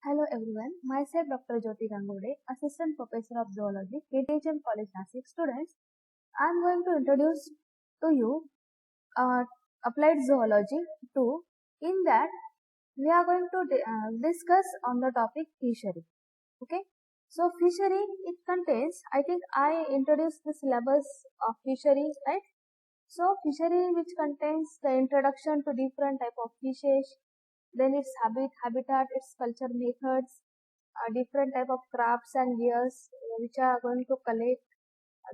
Hello everyone, myself Dr. Jyoti Gangode, Assistant Professor of Zoology, KTHM College Nasik. Students, I am going to introduce to you Applied Zoology 2. In that, we are going to discuss on the topic fishery. Okay, so fishery, it contains, I think I introduced the syllabus of fishery, right? So fishery which contains the introduction to different type of fishes, then its habitat, its culture methods, different type of crafts and gears which are going to collect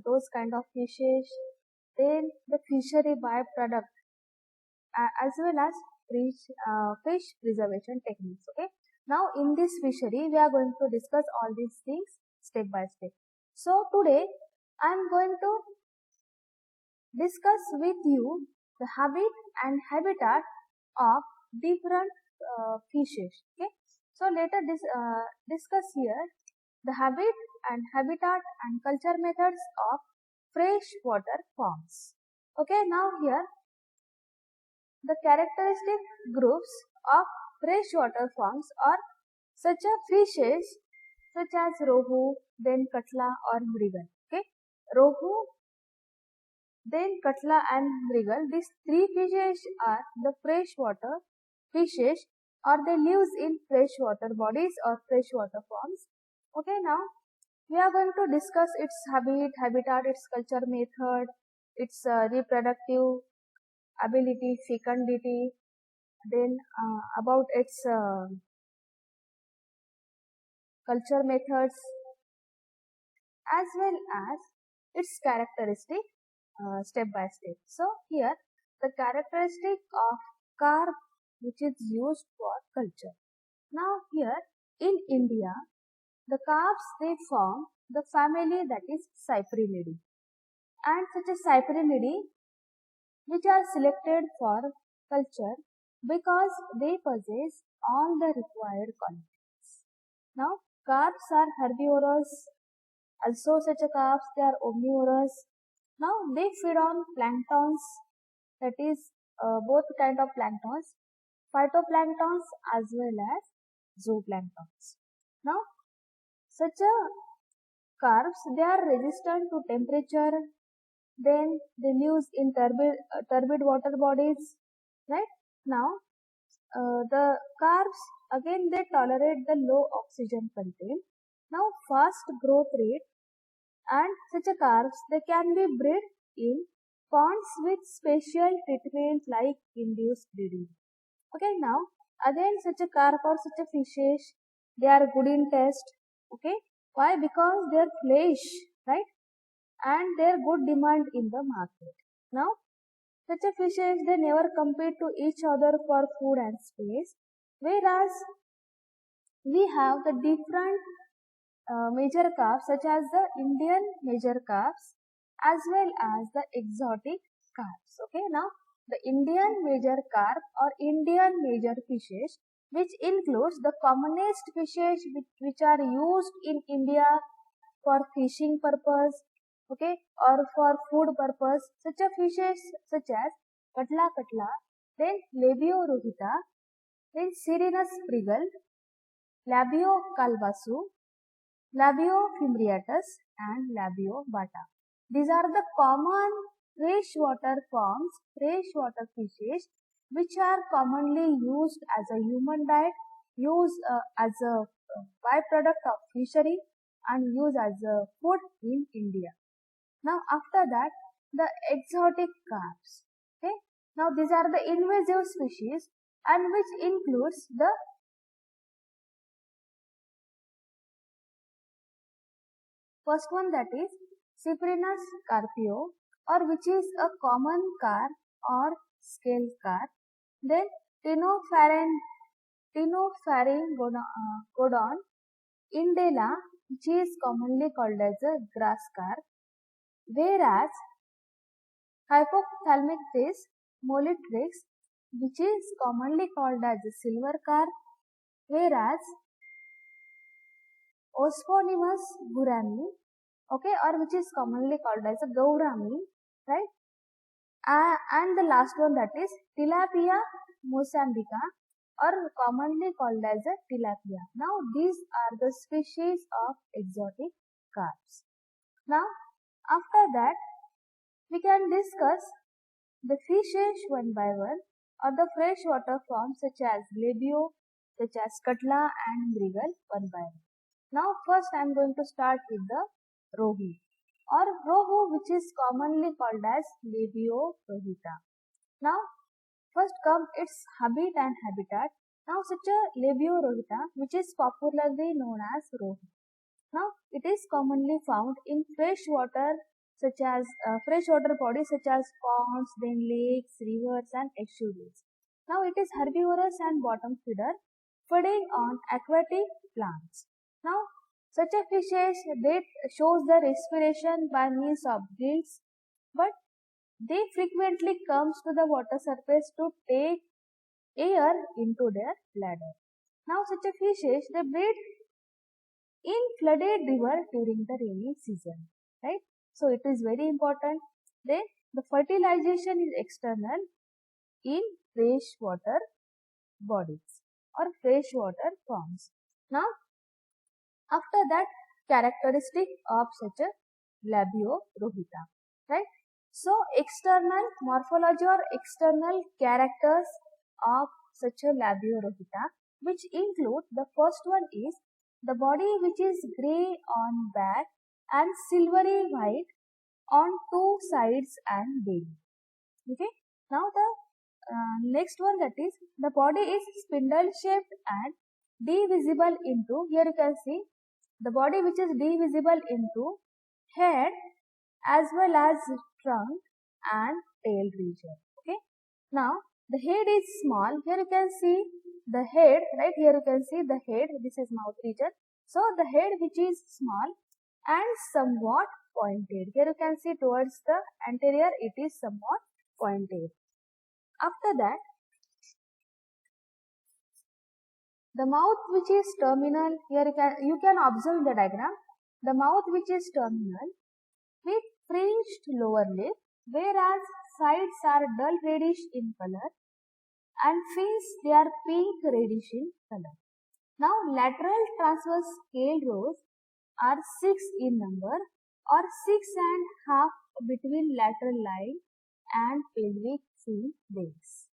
those kind of fishes, then the fishery byproduct as well as fish preservation techniques. Okay, now in this fishery we are going to discuss all these things step by step. So today I am going to discuss with you the habit and habitat of different fishes. Okay, so let us discuss here the habit and habitat and culture methods of freshwater forms. Okay, now here the characteristic groups of freshwater forms are such a fishes such as rohu, then katla or mrigal. Okay, rohu, then katla and mrigal. These three fishes are the freshwater fishes, or they live in freshwater bodies or freshwater forms. Okay, now we are going to discuss its habitat, its culture method, its reproductive ability, fecundity, then about its culture methods as well as its characteristic step by step. So here the characteristic of carp which is used for culture. Now here in India, the carps they form the family that is Cyprinidae, and such a Cyprinidae which are selected for culture because they possess all the required qualities. Now carps are herbivorous, also such a carps they are omnivorous. Now they feed on planktons, that is both kind of planktons, phytoplanktons as well as zooplanktons. Now such a carps they are resistant to temperature, then they live in turbid water bodies, right? Now the carps again they tolerate the low oxygen content. Now fast growth rate, and such a carps they can be bred in ponds with special treatment like induced breeding. Okay, now again such a carp or such a fishes they are good in taste. Okay, why? Because their flesh, right, and their good demand in the market. Now such a fishes they never compete to each other for food and space, whereas we have the different major carps such as the Indian major carps as well as the exotic carps. Okay, now the Indian major carp or Indian major fishes, which includes the commonest fishes which are used in India for fishing purpose, okay, or for food purpose, such a fishes such as katla, then labio rohita, then Sirinus prigal, labio calvasu, labio fimbriatus and labio bata. These are the common freshwater forms, freshwater fishes which are commonly used as a human diet, used as a byproduct of fishery and used as a food in India. Now after that the exotic carps. Okay. Now these are the invasive species and which includes the first one, that is Cyprinus carpio, or which is a common carp or scale carp. Then Tinopharyngodon indela, which is commonly called as a grass carp, whereas Hypophthalmic fish Molitrix, which is commonly called as a silver carp, whereas Osponimus gurami, okay, or which is commonly called as a gaurami, right? And the last one, that is Tilapia mosambica, or commonly called as a tilapia. Now these are the species of exotic carps. Now after that we can discuss the fishes one by one, or the freshwater forms such as labio, such as katla and mrigal one by one. Now first I am going to start with the rohu or rohu, which is commonly called as labio rohita. Now first come its habit and habitat. Now such a labio rohita, which is popularly known as rohu. Now it is commonly found in freshwater such as freshwater bodies such as ponds, then lakes, rivers and estuaries. Now it is herbivorous and bottom feeder, feeding on aquatic plants. Now such a fishes that shows the respiration by means of gills, but they frequently comes to the water surface to take air into their bladder. Now such a fishes they breed in flooded river during the rainy season, right? So it is very important. Then the fertilization is external in freshwater bodies or freshwater forms. Now after that, characteristic of such a labiorohita, right? So external morphology or external characters of such a labiorohita, which include the first one is the body which is grey on back and silvery white on two sides and belly. Okay. Now the next one, that is the body is spindle shaped and divisible into, here you can see the body which is divisible into head as well as trunk and tail region. Okay. Now the head is small. Here you can see the head, right? Here you can see the head. This is mouth region. So the head which is small and somewhat pointed. Here you can see towards the anterior it is somewhat pointed. After that, the mouth which is terminal, here you can observe the diagram. The mouth which is terminal with fringed lower lip, whereas sides are dull reddish in color and fins they are pink reddish in color. Now lateral transverse scale rows are 6 in number or 6.5 between lateral line and pelvic fin base.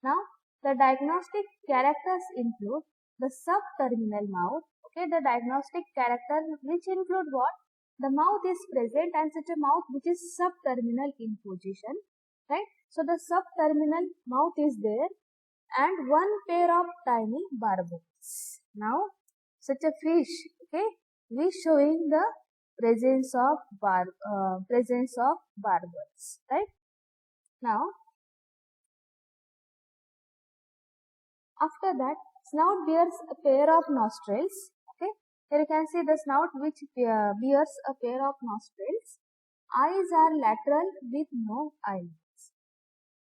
Now the diagnostic characters include the subterminal mouth. Okay, the diagnostic characters which include what? The mouth is present and such a mouth which is subterminal in position, right? So the subterminal mouth is there and one pair of tiny barbones. Now such a fish, okay, we showing the presence of barbones, right? Now after that, snout bears a pair of nostrils. Okay, here you can see the snout which bears a pair of nostrils. Eyes are lateral with no eyelids.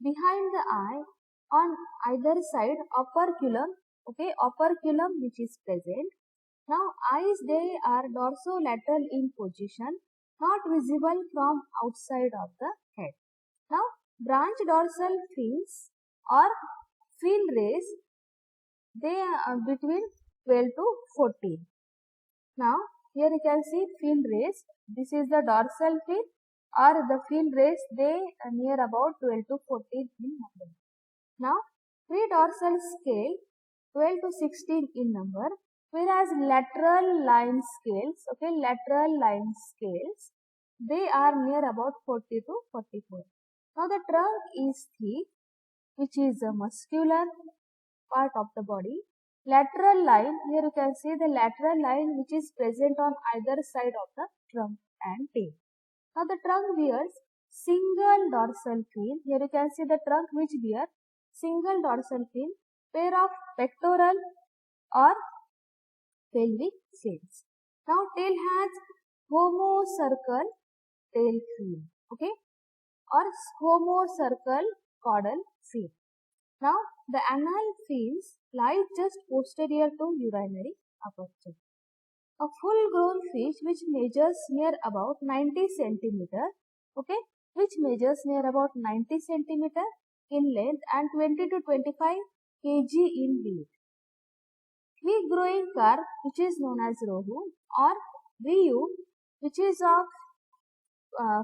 Behind the eye, on either side, operculum. Okay, operculum which is present. Now eyes they are dorsolateral in position, not visible from outside of the head. Now branch dorsal fins or fin rays, they are between 12 to 14. Now here you can see fin rays. This is the dorsal fin or the fin rays, they are near about 12 to 14 in number. Now pre-dorsal scale 12 to 16 in number, whereas lateral line scales, okay, lateral line scales, they are near about 40 to 44. Now the trunk is thick, which is a muscular part of the body. Lateral line, here you can see the lateral line which is present on either side of the trunk and tail. Now the trunk bears single dorsal fin. Here you can see the trunk which bears single dorsal fin, pair of pectoral or pelvic fins. Now tail has homocircle tail fin, okay, or homocircle caudal fin. Now the anal fins lie just posterior to urinary aperture. A full grown fish which measures near about 90 centimeter, okay, which measures near about 90 centimeter in length and 20 to 25 kg in weight. Quick growing carp, which is known as rohu, or riyu, which is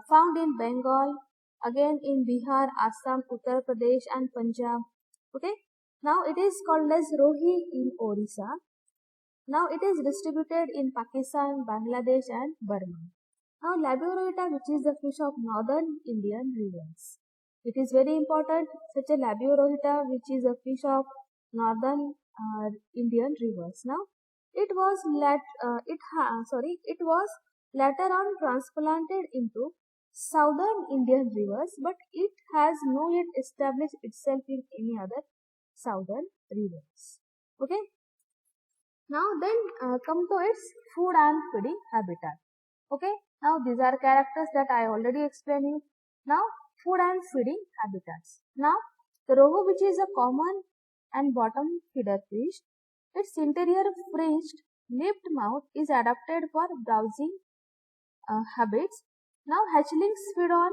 found in Bengal, again in Bihar, Assam, Uttar Pradesh and Punjab. Okay. Now it is called as rohi in Orissa. Now it is distributed in Pakistan, Bangladesh and Burma. Now Labiorota, which is the fish of northern Indian rivers. It is very important, such a Labiorota, which is a fish of northern Indian rivers. Now it was it was later on transplanted into southern Indian rivers, but it has not yet established itself in any other southern rivers. Okay. Now then come to its food and feeding habitat. Okay. Now these are characters that I already explained you. Now food and feeding habitats. Now the rohu, which is a common and bottom feeder fish, its interior fringed lipped mouth is adapted for browsing habits. Now hatchlings feed on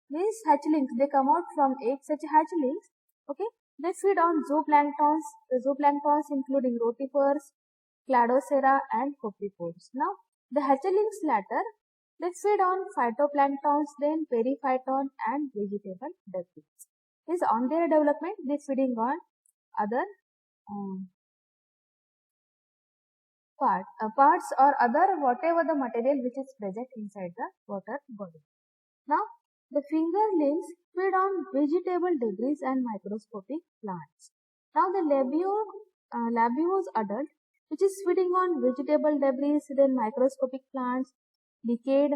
these hatchlings, they come out from eggs. Such hatchlings, okay, they feed on zooplanktons. The zooplanktons including rotifers, cladocera and copepods. Now the hatchlings latter, they feed on phytoplanktons, then periphyton and vegetable debris. This on their development, they feeding on other parts or other whatever the material which is present inside the water body. Now the fingerlings feed on vegetable debris and microscopic plants. Now the labios adult, which is feeding on vegetable debris, then microscopic plants, decayed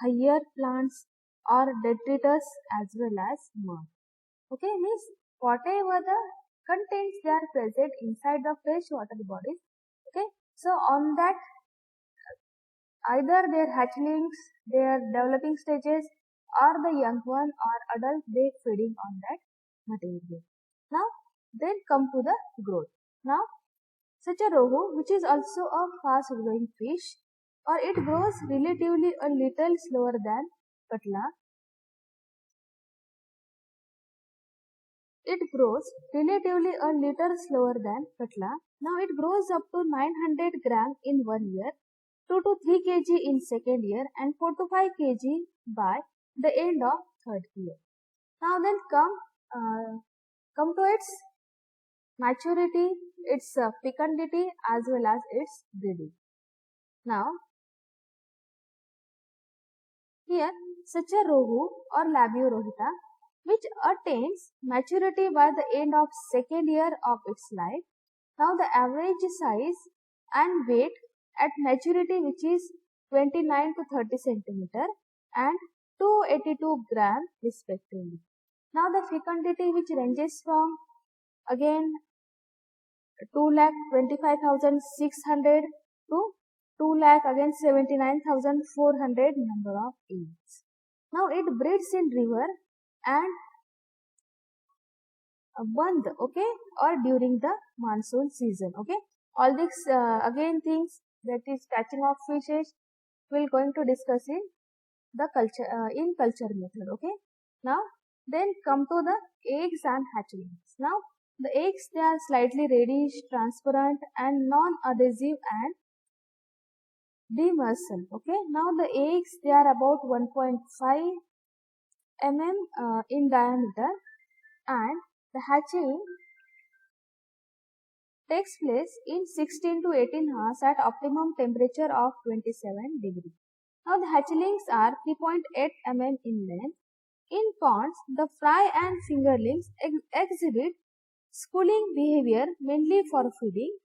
higher plants or detritus as well as mud. Okay, means whatever the contents they are present inside the freshwater bodies. Okay, so on that either their hatchlings, their developing stages, or the young one or adult, they feeding on that material. Now then come to the growth. Now such a rohu, which is also a fast growing fish, or it grows relatively a little slower than katla. It grows relatively a little slower than katla. Now it grows up to 900 grams in 1 year, 2 to 3 kg in second year and 4 to 5 kg by the end of third year. Now then come to its maturity, its fecundity as well as its breeding. Now here such a rohu or Labiorota, which attains maturity by the end of second year of its life. Now the average size and weight at maturity, which is 29 to 30 centimeter and 282 grams respectively. Now the fecundity, which ranges from again 2,25,600 to 2,79,400 number of eggs. Now it breeds in river and bandh, okay, or during the monsoon season. Okay, all these again things, that is catching of fishes, we'll going to discuss in the culture method. Okay, now then come to the eggs and hatchlings. Now the eggs, they are slightly reddish, transparent and non-adhesive and demersal. Okay, now the eggs, they are about 1.5 mm in diameter, and the hatching takes place in 16 to 18 hours at optimum temperature of 27 degrees. Now the hatchlings are 3.8 mm in length. In ponds, the fry and fingerlings exhibit schooling behavior mainly for feeding.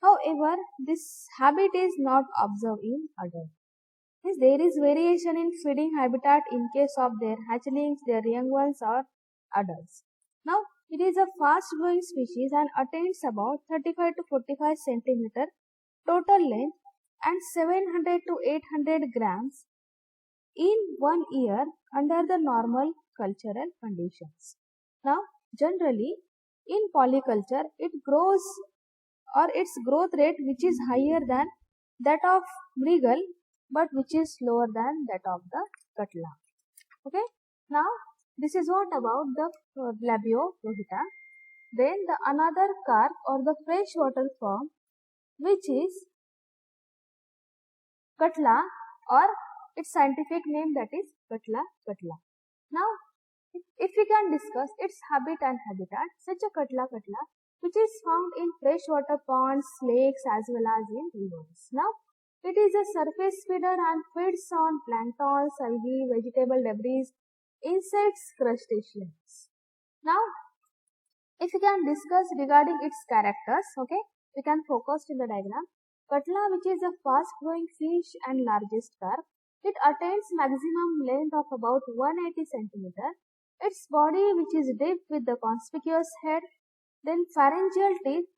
However, this habit is not observed in adults. There is variation in feeding habitat in case of their hatchlings, their young ones or adults. Now, it is a fast growing species and attains about 35 to 45 centimeter total length and 700 to 800 grams in 1 year under the normal cultural conditions. Now, generally in polyculture, it grows, or its growth rate, which is higher than that of mrigal, but which is lower than that of the katla. Okay. Now this is what about the Labiorota. Then the another carp or the freshwater form, which is Katla, or its scientific name, that is Katla katla. Now, if we can discuss its habit and habitat, such a Katla katla, which is found in freshwater ponds, lakes as well as in rivers. Now, it is a surface feeder and feeds on plankton, algae, vegetable debris, insects, crustaceans. Now, if we can discuss regarding its characters, okay, we can focus in the diagram. Katla, which is a fast growing fish and largest carp, it attains maximum length of about 180 centimeter. Its body, which is deep with the conspicuous head, then pharyngeal teeth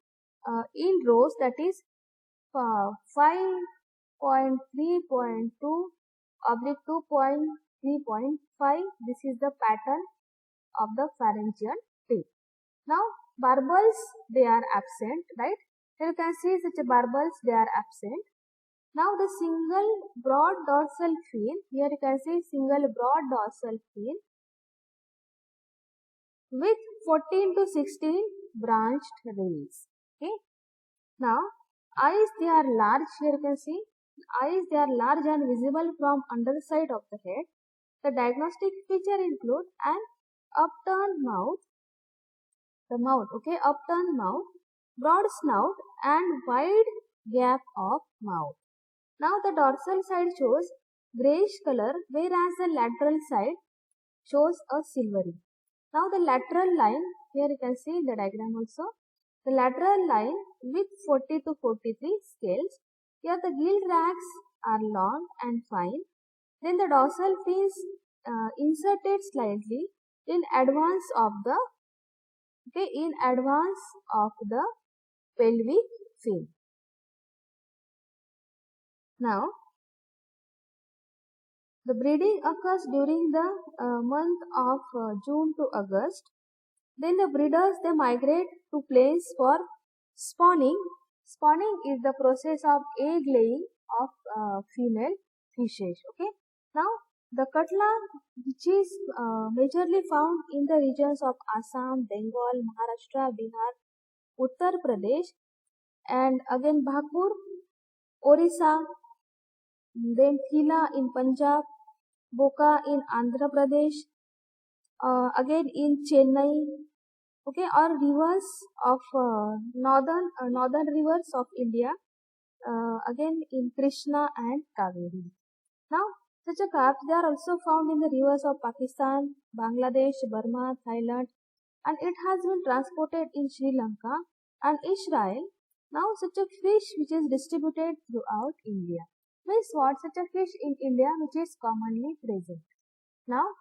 in rows, that is 5.3.2 oblique 2.3.5. This is the pattern of the pharyngeal teeth. Now, barbels, they are absent, right? Here you can see such a barbels, they are absent. Now, the single broad dorsal fin, here you can see single broad dorsal fin with 14 to 16 branched rays. Okay. Now, eyes, they are large, here you can see. Eyes, they are large and visible from underside of the head. The diagnostic feature include an upturned mouth, upturned mouth, broad snout and wide gap of mouth. Now the dorsal side shows grayish color, whereas the lateral side shows a silvery. Now the lateral line, here you can see the diagram also, the lateral line with 40 to 43 scales. Here the gill racks are long and fine. Then the dorsal fins inserted slightly in advance of the pelvic fin. Now, the breeding occurs during the month of June to August. Then the breeders, they migrate to plains for spawning. Spawning is the process of egg laying of female fishes. Okay. Now, the Katla, which is majorly found in the regions of Assam, Bengal, Maharashtra, Bihar, Uttar Pradesh, and again Bhagpur, Orissa, then Khila in Punjab, Boka in Andhra Pradesh, again in Chennai, okay, or rivers of northern rivers of India, again in Krishna and Kaveri. Now, such a carp, they are also found in the rivers of Pakistan, Bangladesh, Burma, Thailand, and it has been transported in Sri Lanka and Israel. Now, such a fish which is distributed throughout India. Means what? Such a fish in India which is commonly present. Now,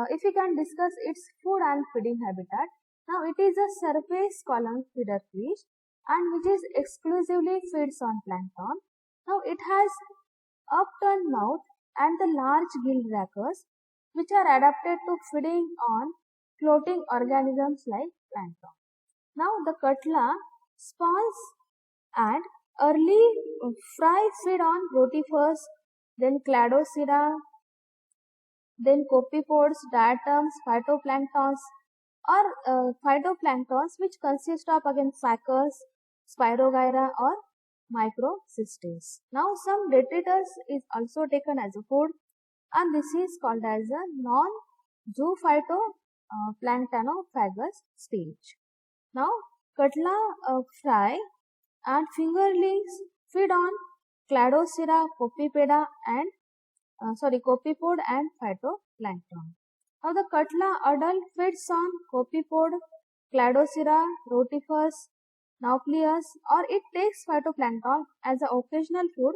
if we can discuss its food and feeding habitat. Now, it is a surface column feeder fish and which is exclusively feeds on plankton. Now, it has upturned mouth and the large gill rackers which are adapted to feeding on floating organisms like plankton. Now, the Katla spawns and early fry feed on rotifers, then Cladocera, then copepods, diatoms, phytoplanktons, or phytoplanktons which consist of again Phacus, Spirogyra or microcystis. Now some detritus is also taken as a food and this is called as a non-zoophytoplanktanophagous stage. Now Katla fry and fingerlings feed on Cladocera, Copepod and phytoplankton. Now the Katla adult feeds on Copepod, Cladocera, Rotifers, Nauplius, or it takes phytoplankton as an occasional food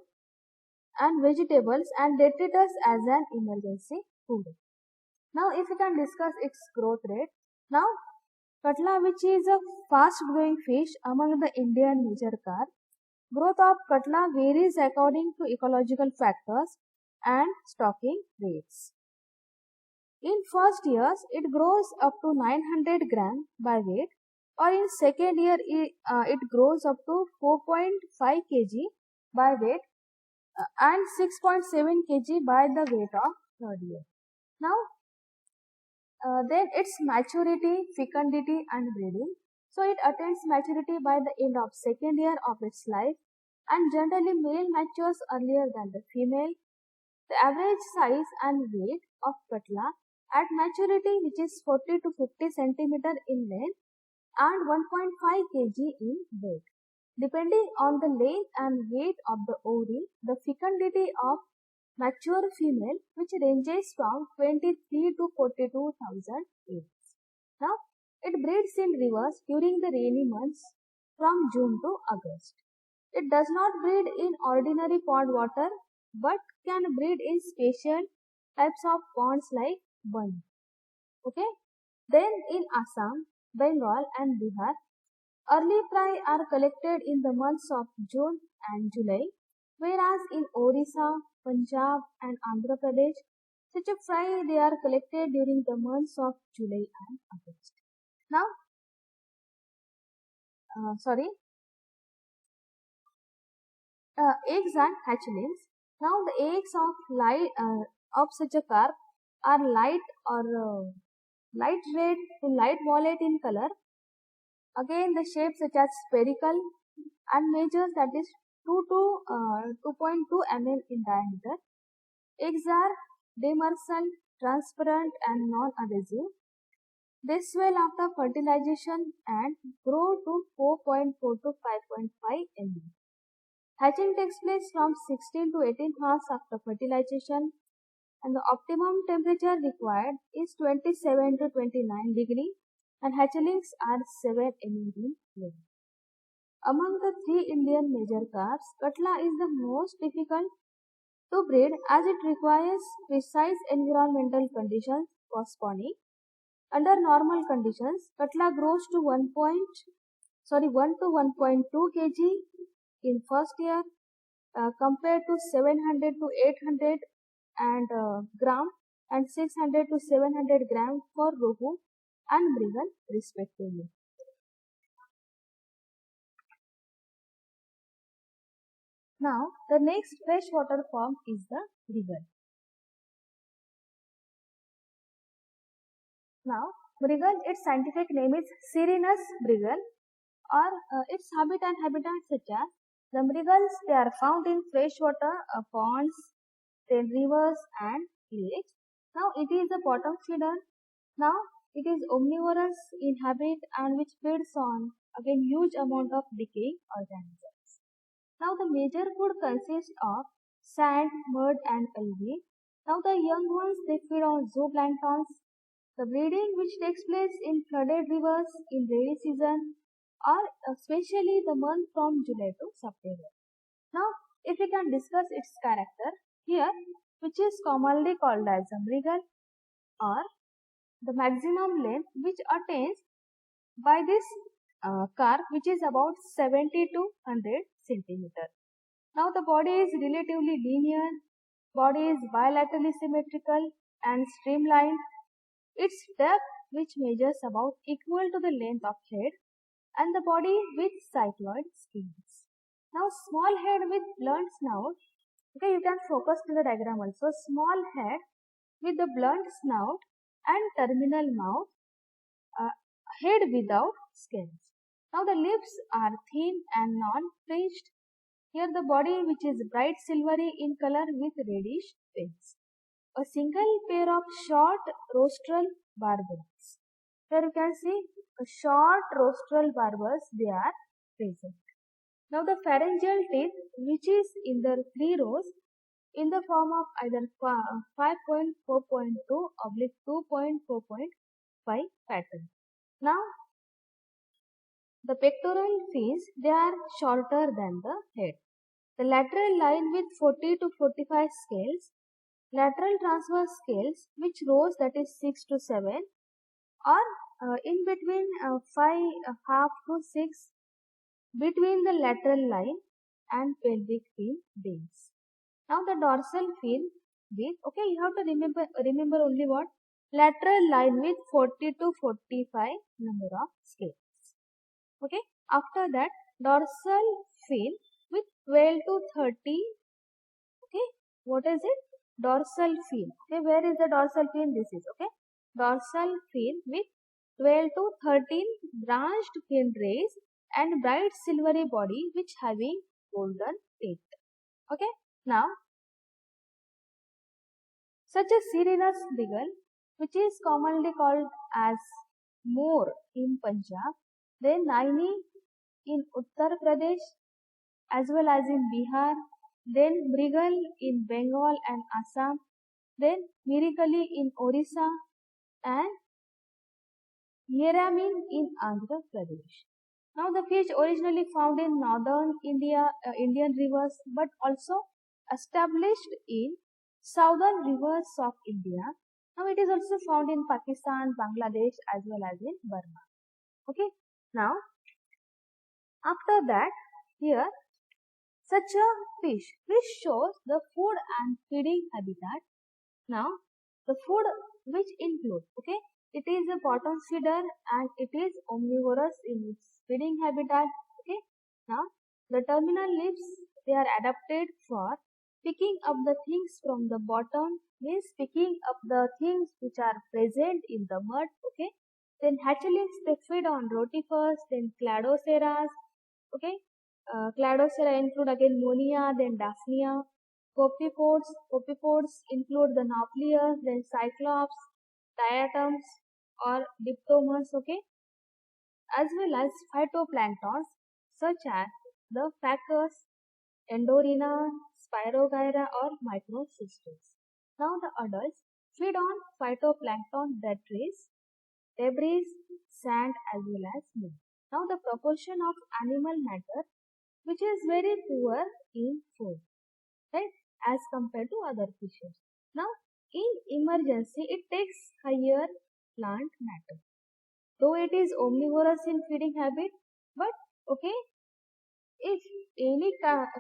and vegetables and detritus as an emergency food. Now if we can discuss its growth rate. Now Katla, which is a fast growing fish among the Indian major carp, growth of Katla varies according to ecological factors and stocking rates. In first years, it grows up to 900 gram by weight, or in second year, it grows up to 4.5 kg by weight and 6.7 kg by the weight of third year. Now, then its maturity, fecundity and breeding. So it attains maturity by the end of second year of its life, and generally male matures earlier than the female. The average size and weight of Katla at maturity, which is 40 to 50 centimeter in length and 1.5 kg in weight. Depending on the length and weight of the ovary, the fecundity of mature female, which ranges from 23 to 42,000 eggs. Now, it breeds in rivers during the rainy months from June to August. It does not breed in ordinary pond water but can breed in special types of ponds like Bund. Okay. Then in Assam, Bengal and Bihar, early fry are collected in the months of June and July, whereas in Orissa, Punjab and Andhra Pradesh, such a fry they are collected during the months of July and August. Now, sorry, eggs and hatchlings. Now the eggs of such a carp are light red to light violet in color. Again, the shape such as spherical and measures that is 2.2 mm in diameter. Eggs are demersal, transparent and non-adhesive. They swell after fertilization and grow to 4.4 to 5.5 mm. Hatching takes place from 16 to 18 hours after fertilization, and the optimum temperature required is 27 to 29 degree, and hatchlings are 7 mm in length. Among the three Indian major carps, Katla is the most difficult to breed as it requires precise environmental conditions for spawning. Under normal conditions, Katla grows to 1 to 1.2 kg in first year, compared to 700 to 800 and gram and 600 to 700 gram for Rohu and Mrigal respectively. Now the next freshwater form is the Mrigal. Now Mrigal, its scientific name is Sirinus mrigal, or its habitats such as the mrigals, they are found in freshwater ponds, then rivers and lakes. Now it is a bottom feeder. Now it is omnivorous in habit and which feeds on again huge amount of decaying organisms. Now the major food consists of sand, mud and algae. Now the young ones they feed on zooplanktons. The breeding which takes place in flooded rivers in rainy season or especially the month from July to September. Now if we can discuss its character here, which is commonly called as a mrigal, or the maximum length which attains by this carp, which is about 70 to 100 centimeter. Now the body is relatively linear, body is bilaterally symmetrical and streamlined. Its depth which measures about equal to the length of head, and the body with cycloid scales. Now small head with blunt snout. Okay, you can focus to the diagram also. Small head with the blunt snout and terminal mouth, head without scales. Now the lips are thin and non-fringed. Here the body which is bright silvery in color with reddish fins. A single pair of short rostral barbels. Here you can see a short rostral barbels, they are present. Now the pharyngeal teeth which is in the three rows in the form of either 5.4.2 oblique 2.4.5 pattern. Now the pectoral fins they are shorter than the head. The lateral line with 40 to 45 scales, lateral transverse scales which rows that is 6 to 7 or in between 5.5 to 6 between the lateral line and pelvic fin base. Now the dorsal fin with, okay, you have to remember only what? Lateral line with 40 to 45 number of scales. Okay, after that dorsal fin with 12 to 30. Okay, what is it? Dorsal fin. Okay, where is the dorsal fin? This is, okay, dorsal fin with 12 to 13 branched fin rays and bright silvery body which having golden teeth. Okay. Now, such a Syrinus beagle, which is commonly called as Moor in Punjab, then Naini in Uttar Pradesh as well as in Bihar, then Mrigal in Bengal and Assam, then Mirikali in Orissa and Yeramin in Andhra Pradesh. Now the fish originally found in northern India, Indian rivers, but also established in southern rivers of India. Now it is also found in Pakistan, Bangladesh as well as in Burma. Okay. Now after that, here such a fish which shows the food and feeding habitat. Now the food which include, okay, it is a bottom feeder and it is omnivorous in its feeding habitat. Okay. Now the terminal lips, they are adapted for picking up the things from the bottom, means picking up the things which are present in the mud. Okay. Then hatchlings, they feed on rotifers, then cladoceras. Okay. Cladocera include again Monia, then Daphnia. Copypods include the Nauplius, then Cyclops, diatoms or Diptomus, okay, as well as phytoplanktons such as the Phacus, Endorina, Spirogyra or Microcystis. Now the adults feed on phytoplankton debris, sand as well as milk. Now the proportion of animal matter which is very poor in food, right, as compared to other fishes. Now, in emergency, it takes higher plant matter. Though it is omnivorous in feeding habit, but okay, if any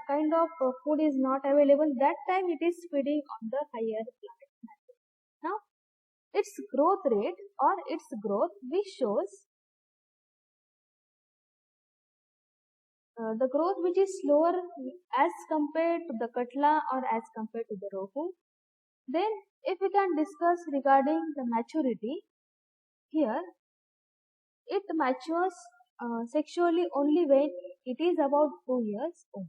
kind of food is not available, that time it is feeding on the higher plant matter. Now, its growth rate or its growth which shows the growth which is slower as compared to the katla or as compared to the rohu. Then if we can discuss regarding the maturity, here it matures sexually only when it is about 2 years old.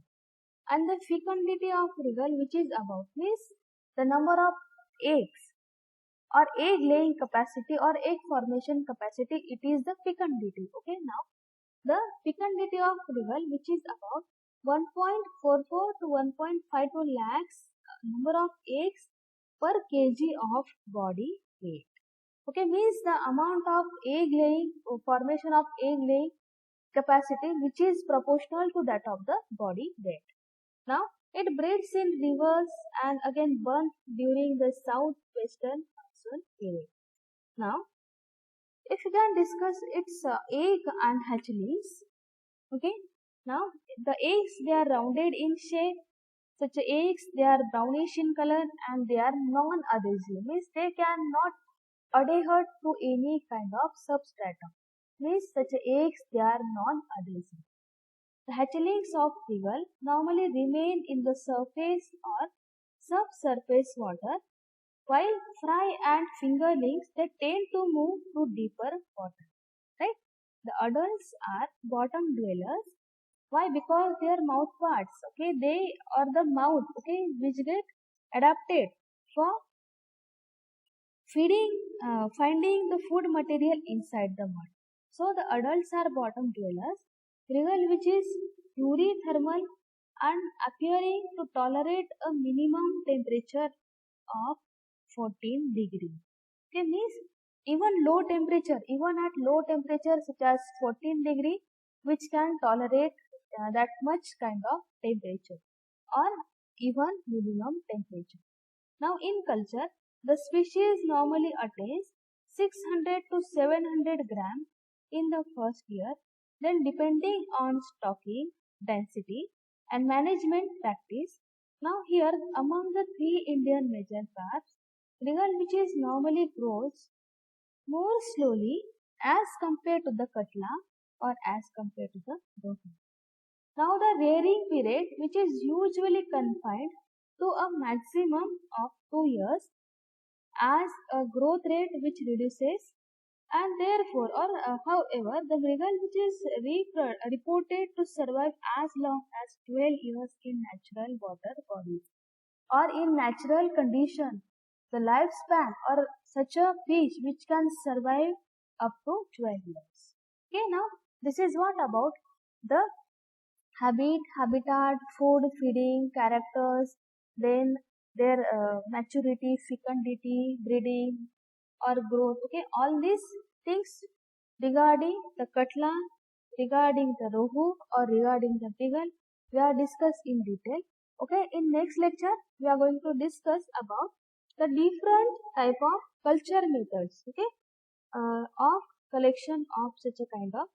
And the fecundity of regal which is about means the number of eggs or egg laying capacity or egg formation capacity, it is the fecundity. Okay, now the fecundity of regal which is about 1.44 to 1.52 lakhs number of eggs per kg of body weight. Okay, means the amount of egg laying, formation of egg laying capacity which is proportional to that of the body weight. Now, it breeds in rivers and again burns during the southwestern monsoon period. Now, if you can discuss its egg and hatchlings, okay, now the eggs, they are rounded in shape. Such eggs, they are brownish in color and they are non-adhesive, means they cannot adhere to any kind of substratum. Means such eggs, they are non-adhesive. The hatchlings of eagle normally remain in the surface or subsurface water, while fry and fingerlings, they tend to move to deeper water. Right? The adults are bottom dwellers. Why? Because their mouth parts, okay, they or the mouth, okay, which get adapted for feeding, finding the food material inside the mud. So the adults are bottom dwellers. Regal which is eurythermal and appearing to tolerate a minimum temperature of 14 degrees. Okay, means even low temperature, even at low temperature such as 14 degree, which can tolerate that much kind of temperature or even minimum temperature. Now in culture, the species normally attains 600 to 700 grams in the first year. Then depending on stocking, density and management practice. Now here among the three Indian major carps, regal which is normally grows more slowly as compared to the katla or as compared to the rohu. Now the rearing period which is usually confined to a maximum of 2 years as a growth rate which reduces And therefore, or however, the mrigal which is reported to survive as long as 12 years in natural water bodies or in natural condition, the lifespan or such a fish which can survive up to 12 years. Okay, now this is what about the habitat, food, feeding, characters, then their maturity, fecundity, breeding or growth. Okay, all these things regarding the katla, regarding the rohu or regarding the mrigal, we are discussed in detail. Okay, in next lecture we are going to discuss about the different type of culture methods. Okay, of collection of such a kind of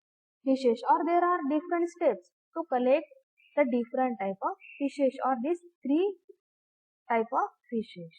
fishes, or there are different steps to collect the different type of fishes or these three type of fishes.